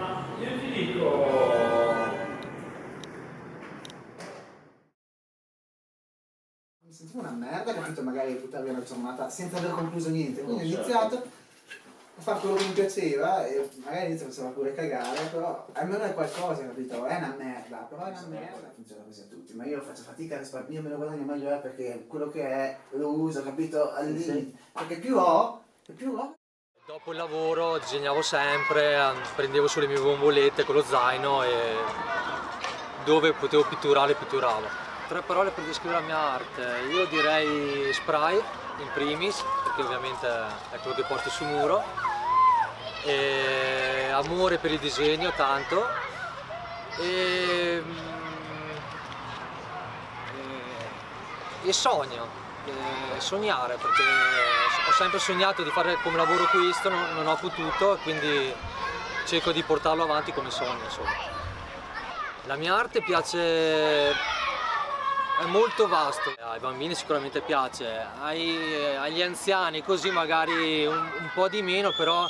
Ma io ti dico, Mi sentivo una merda, capito? Magari buttare via una giornata senza aver concluso niente. Quindi ho certo. iniziato a fare quello che mi piaceva e magari all'inizio faceva pure cagare, però almeno è qualcosa, capito? È una merda, però è una merda. Funziona così a tutti, ma io faccio fatica a risparmiare, io me lo guadagno meglio perché quello che è lo uso, capito? Al limite. Perché più ho, e più ho. Dopo il lavoro disegnavo sempre, prendevo sulle mie bombolette con lo zaino e dove potevo pitturare pitturavo. Tre parole per descrivere la mia arte, io direi spray in primis, perché ovviamente è quello che porto su muro, e amore per il disegno tanto, e, e sogno, sognare, perché ho sempre sognato di fare come lavoro questo, non ho potuto, quindi cerco di portarlo avanti come sogno, insomma. La mia arte piace, è molto vasto, ai bambini sicuramente piace, agli anziani così magari un po' di meno, però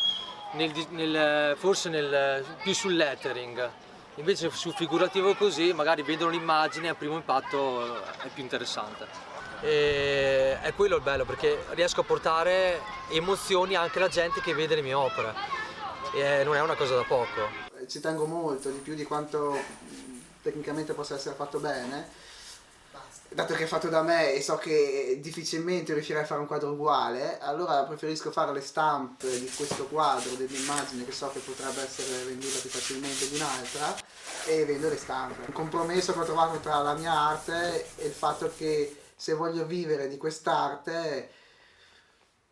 forse più sul lettering. Invece sul figurativo così magari vedono l'immagine e a primo impatto è più interessante. E è quello il bello, perché riesco a portare emozioni anche alla gente che vede le mie opere e non è una cosa da poco. Ci tengo molto, di più di quanto tecnicamente possa essere fatto bene, dato che è fatto da me e so che difficilmente riuscirei a fare un quadro uguale, allora preferisco fare le stampe di questo quadro, dell'immagine che so che potrebbe essere venduta più facilmente di un'altra, e vendo le stampe. Un compromesso che ho trovato tra la mia arte e il fatto che se voglio vivere di quest'arte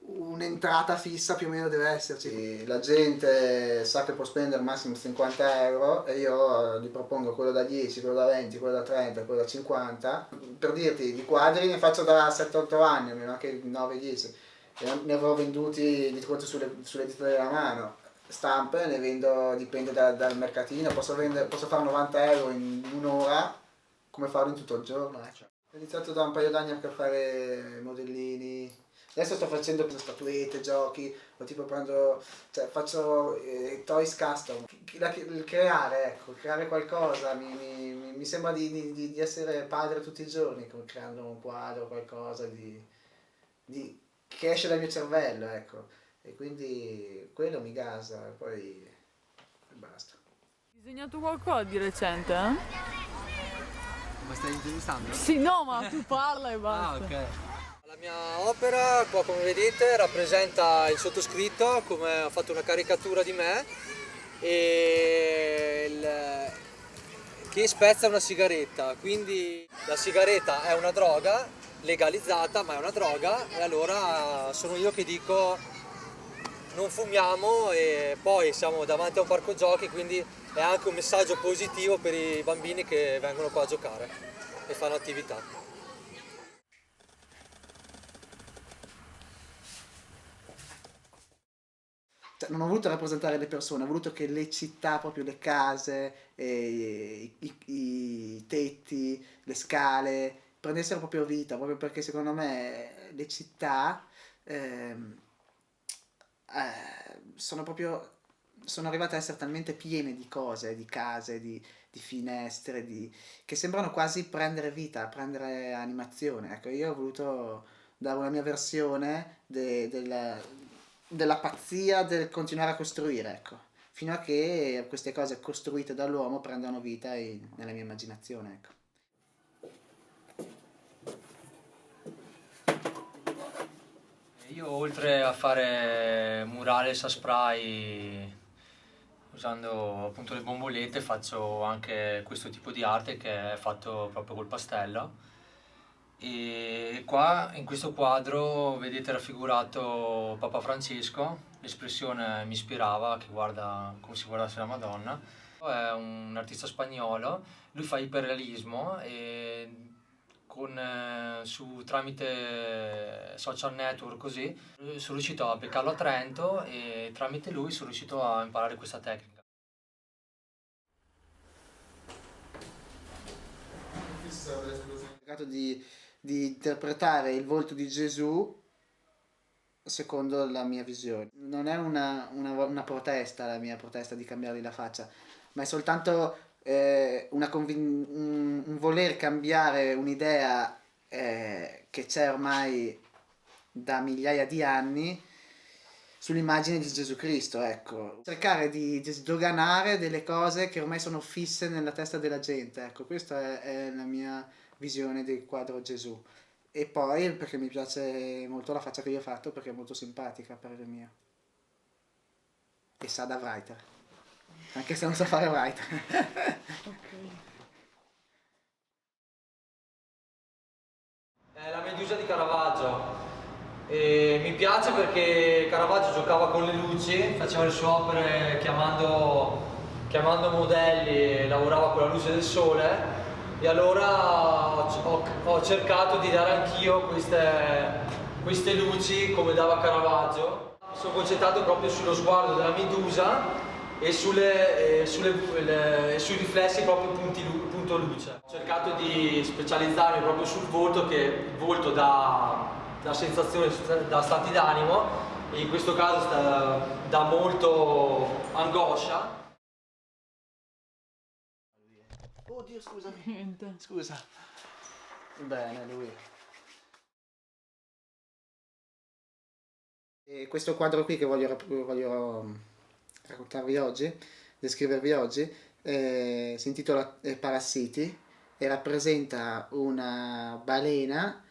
un'entrata fissa più o meno deve esserci. La gente sa che può spendere massimo 50 euro e io gli propongo quello da 10, quello da 20, quello da 30, quello da 50. Per dirti, di quadri ne faccio da 7-8 anni, almeno anche 9-10. E ne avrò venduti di conto sulle dita della mano. Stampe ne vendo, dipende dal mercatino, posso fare 90 euro in un'ora, come farlo in tutto il giorno. Ho iniziato da un paio d'anni a fare modellini. Adesso sto facendo statuette, giochi, o tipo prendo, cioè faccio toys custom. Il creare, ecco, creare qualcosa, mi sembra di essere padre tutti i giorni, come creando un quadro, qualcosa che esce dal mio cervello, ecco. E quindi quello mi gasa, poi basta. Hai disegnato qualcosa di recente, eh? Ma stai intervistando? Sì, no, ma tu parla e basta. Ah, ok. La mia opera, qua come vedete, rappresenta il sottoscritto, come ha fatto una caricatura di me, che spezza una sigaretta, quindi la sigaretta è una droga, legalizzata, ma è una droga, e allora sono io che dico non fumiamo, e poi siamo davanti a un parco giochi, quindi è anche un messaggio positivo per i bambini che vengono qua a giocare e fanno attività. Cioè, non ho voluto rappresentare le persone, ho voluto che le città, proprio le case, i tetti, le scale, prendessero proprio vita, proprio perché secondo me le città ehm, sono arrivate ad essere talmente piene di cose, di case, di finestre, che sembrano quasi prendere vita, prendere animazione. Ecco, io ho voluto dare una mia versione della pazzia del continuare a costruire, ecco, fino a che queste cose costruite dall'uomo prendano vita nella mia immaginazione, ecco. Io oltre a fare murales a spray usando appunto le bombolette faccio anche questo tipo di arte che è fatto proprio col pastello, e qua in questo quadro vedete raffigurato Papa Francesco, l'espressione mi ispirava, che guarda come se guardasse la Madonna. È un artista spagnolo, lui fa iperrealismo e tramite social network così sono riuscito a beccarlo a Trento e tramite lui sono riuscito a imparare questa tecnica. Ho cercato di interpretare il volto di Gesù secondo la mia visione. Non è una protesta, la mia protesta di cambiargli la faccia, ma è soltanto un voler cambiare un'idea che c'è ormai da migliaia di anni sull'immagine di Gesù Cristo, ecco. Cercare di sdoganare delle cose che ormai sono fisse nella testa della gente, ecco, questa è la mia visione del quadro Gesù. E poi perché mi piace molto la faccia che io ho fatto, perché è molto simpatica, a parere mio. E sa da writer, anche se non sa fare writer. È la Medusa di Caravaggio. E mi piace perché Caravaggio giocava con le luci, faceva le sue opere chiamando modelli e lavorava con la luce del sole, e allora ho cercato di dare anch'io queste luci come dava Caravaggio. Mi sono concentrato proprio sullo sguardo della Medusa e sui riflessi proprio punto luce. Ho cercato di specializzarmi proprio sul volto, che il volto dà sensazione, dà stati d'animo, e in questo caso dà molto angoscia. Oddio, scusami. Niente. Scusa. Bene, lui. E questo quadro qui che voglio raccontarvi oggi, descrivervi oggi, si intitola Parassiti e rappresenta una balena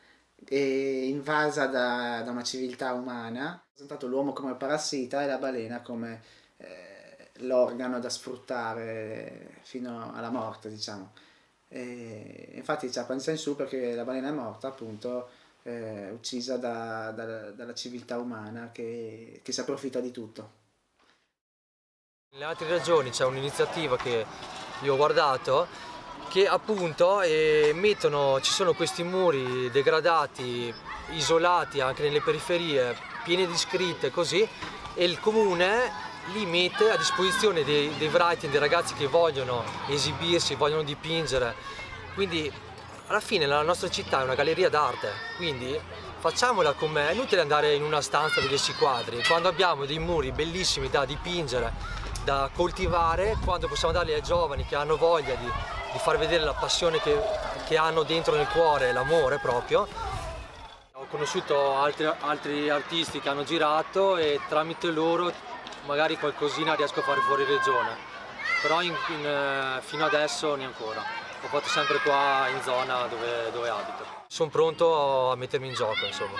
invasa da una civiltà umana. Ha presentato l'uomo come parassita e la balena come l'organo da sfruttare fino alla morte, diciamo. E infatti c'è la pancia in su perché la balena è morta, appunto, uccisa dalla civiltà umana che si approfitta di tutto. Nelle altre regioni c'è un'iniziativa che io ho guardato, che appunto ci sono questi muri degradati, isolati anche nelle periferie, pieni di scritte così, e il comune li mette a disposizione dei writing, dei ragazzi che vogliono esibirsi, vogliono dipingere. Quindi alla fine la nostra città è una galleria d'arte, quindi facciamola com'è. È inutile andare in una stanza a vedersi i quadri, quando abbiamo dei muri bellissimi da dipingere, da coltivare, quando possiamo darli ai giovani che hanno voglia di far vedere la passione che hanno dentro nel cuore, l'amore proprio. Ho conosciuto altri artisti che hanno girato e tramite loro magari qualcosina riesco a fare fuori regione, però fino adesso neanche ancora. Ho fatto sempre qua in zona dove abito. Sono pronto a mettermi in gioco, insomma.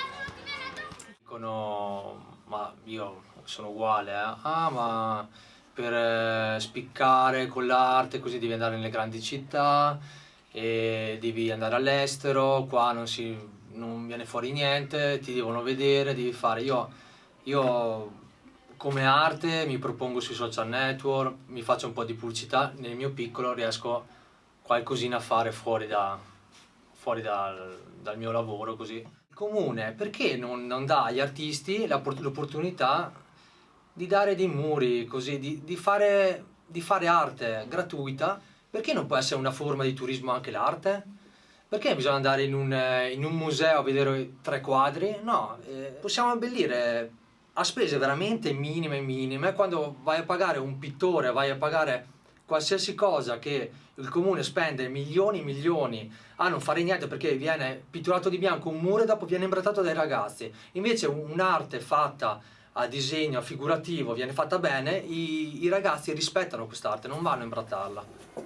Dicono, ma io sono uguale, ma per spiccare con l'arte così devi andare nelle grandi città e devi andare all'estero, qua non viene fuori niente, ti devono vedere, devi fare. Io come arte mi propongo sui social network, mi faccio un po' di pubblicità, nel mio piccolo riesco qualcosina a fare fuori dal mio lavoro così. Il comune perché non dà agli artisti l'opportunità di dare dei muri così, di fare arte gratuita? Perché non può essere una forma di turismo anche l'arte? Perché bisogna andare in un museo a vedere 3 quadri? No, possiamo abbellire a spese veramente minime. Quando vai a pagare un pittore, vai a pagare qualsiasi cosa che il comune spende milioni a non fare niente perché viene pitturato di bianco un muro e dopo viene imbrattato dai ragazzi. Invece un'arte fatta a disegno, a figurativo, viene fatta bene, i ragazzi rispettano quest'arte, non vanno a imbrattarla.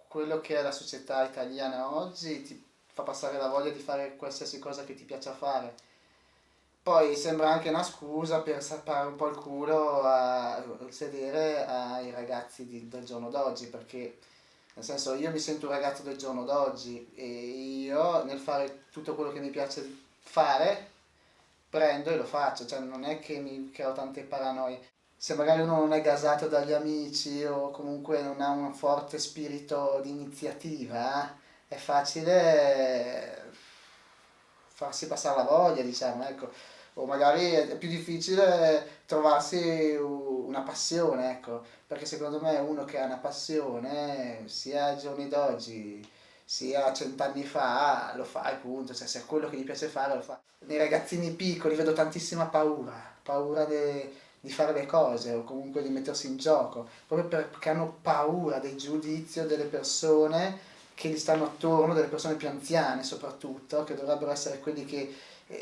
Quello che è la società italiana oggi ti fa passare la voglia di fare qualsiasi cosa che ti piaccia fare. Poi sembra anche una scusa per sappare un po' il culo al sedere ai ragazzi del giorno d'oggi, perché nel senso io mi sento un ragazzo del giorno d'oggi e io nel fare tutto quello che mi piace fare prendo e lo faccio, cioè non è che mi creo tante paranoie. Se magari uno non è gasato dagli amici o comunque non ha un forte spirito di iniziativa, è facile farsi passare la voglia, diciamo, ecco. o magari è più difficile trovarsi una passione, ecco, perché secondo me uno che ha una passione, sia ai giorni d'oggi, sia 100 anni fa, lo fa e punto, cioè se è quello che gli piace fare lo fa. Nei ragazzini piccoli vedo tantissima paura di fare le cose o comunque di mettersi in gioco, proprio perché hanno paura del giudizio delle persone che gli stanno attorno, delle persone più anziane soprattutto, che dovrebbero essere quelli che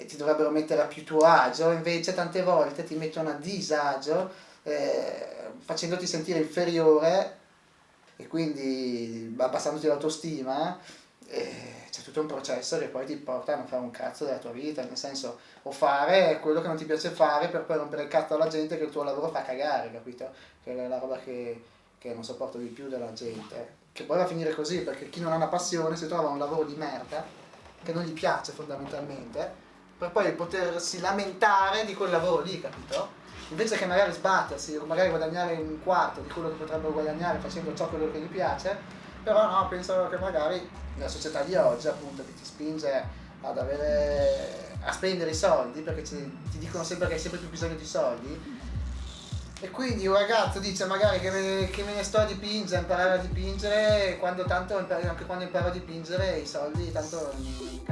ti dovrebbero mettere a più tuo agio, invece tante volte ti mettono a disagio facendoti sentire inferiore e quindi abbassandoti l'autostima. C'è tutto un processo che poi ti porta a non fare un cazzo della tua vita, nel senso, o fare quello che non ti piace fare per poi rompere il cazzo alla gente che il tuo lavoro fa cagare, capito? Che è la roba che non sopporto di più della gente. Che poi va a finire così, perché chi non ha una passione si trova un lavoro di merda, che non gli piace fondamentalmente, per poi potersi lamentare di quel lavoro lì, capito? Invece che magari sbattersi, o magari guadagnare un quarto di quello che potrebbero guadagnare facendo ciò quello che gli piace, però no, penso che magari la società di oggi appunto che ti spinge a spendere i soldi, perché ti dicono sempre che hai sempre più bisogno di soldi, e quindi un ragazzo dice magari che me ne sto a dipingere, imparare a dipingere, quando tanto anche quando imparo a dipingere i soldi tanto mi